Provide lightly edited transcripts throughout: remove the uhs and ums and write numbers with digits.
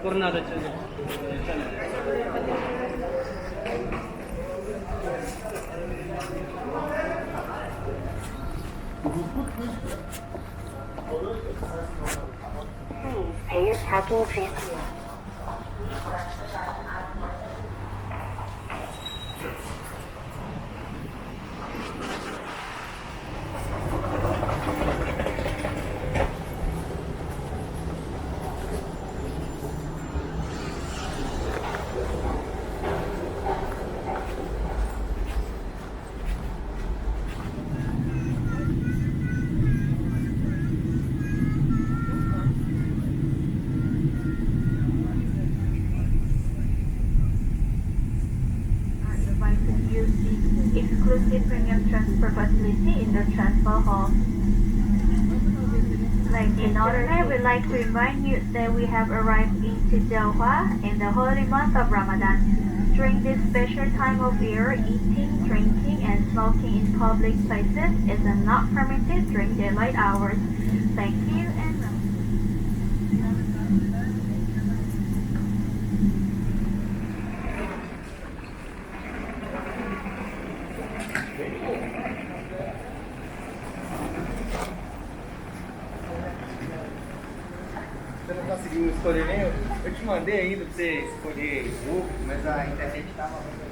Tornado c'è. Pay your parking fee. Exclusive premium transfer facility in the transfer hall. In order, I would like to remind you that we have arrived into Doha in the holy month of Ramadan. During this special time of year, eating, drinking, and smoking in public places is not permitted during daylight hours. Thank you and Você não conseguiu escolher nem. Eu te mandei ainda pra você escolher grupo, mas a internet estava ruim.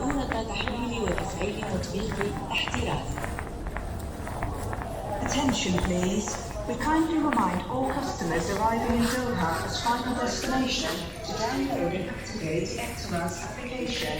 فاتورة تحويل وتفعيل تطبيق احتراز. Attention please. We kindly remind all customers arriving in Doha as final destination to download and activate the Ehteraz application.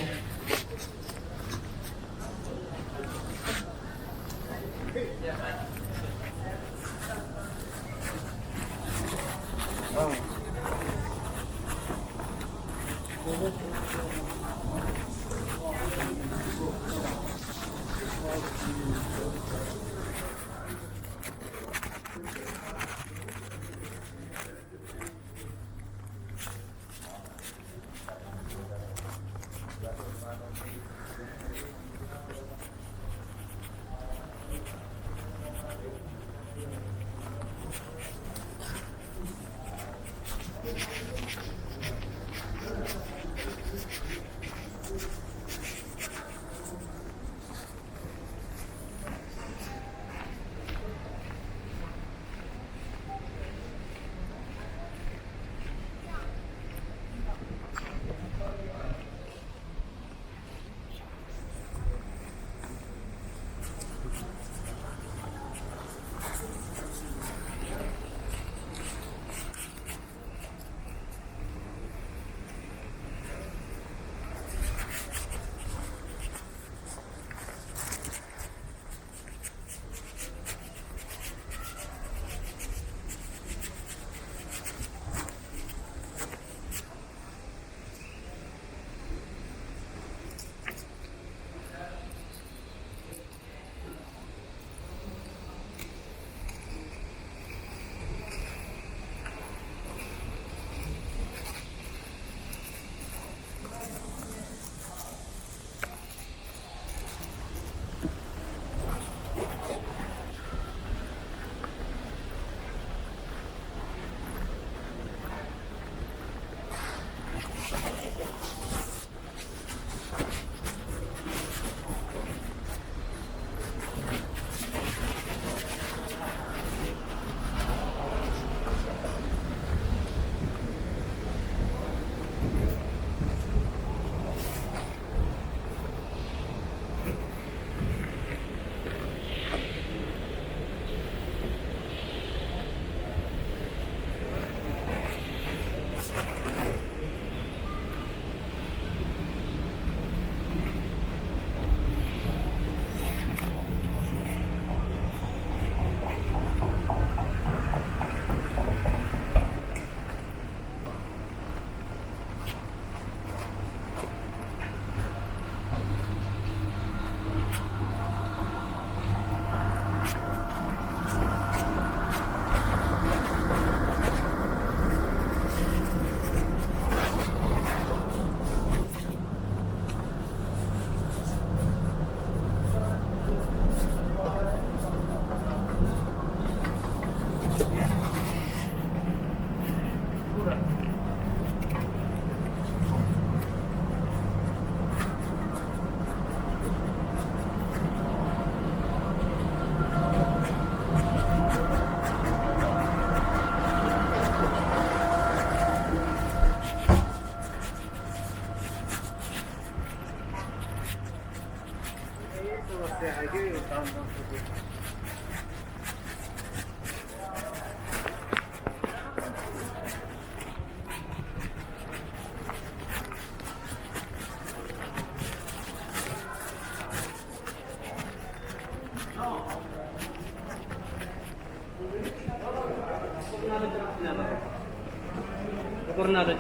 Tornado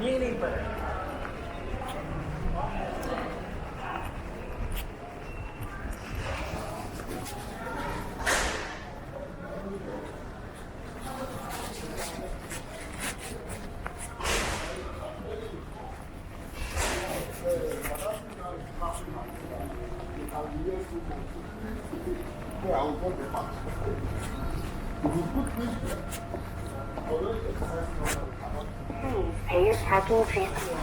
ये नहीं पर 자기 주시오.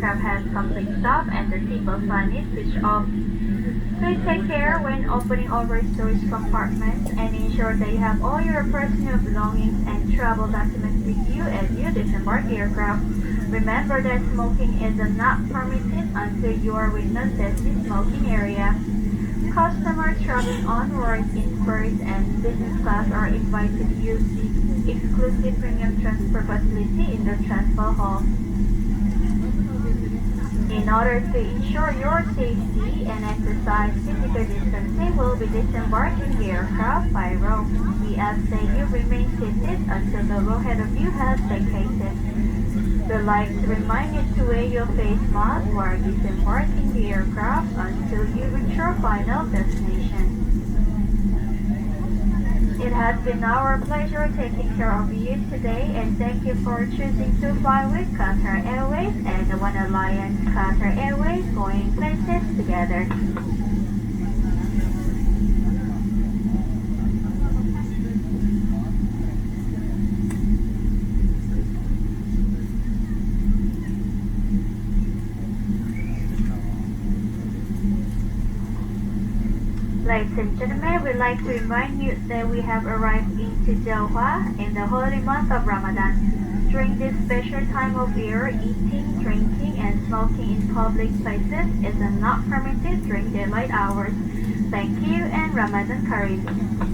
aircraft has complete stop and the seatbelt sign is switched off. Please take care when opening over storage compartments and ensure that you have all your personal belongings and travel documents with you as you disembark the aircraft. Remember that smoking is not permitted until you are within the smoking area. Customers traveling onward in first and business class are invited to use the exclusive premium transfer facility in the transfer hall. In order to ensure your safety and exercise physical distancing, will be disembarking the aircraft by row. We ask that you remain seated until the row ahead of you has vacated. We'd like to remind you to wear your face mask while disembarking the aircraft until you reach your final destination. It has been our pleasure taking care of you today, and thank you for choosing to fly with Qatar Airways and the One Alliance Qatar Airways, going places together. Ladies and gentlemen, we'd like to remind you that we have arrived into Doha in the holy month of Ramadan. During this special time of year, eating, drinking, and smoking in public places is not permitted during daylight hours. Thank you and Ramadan Kareem.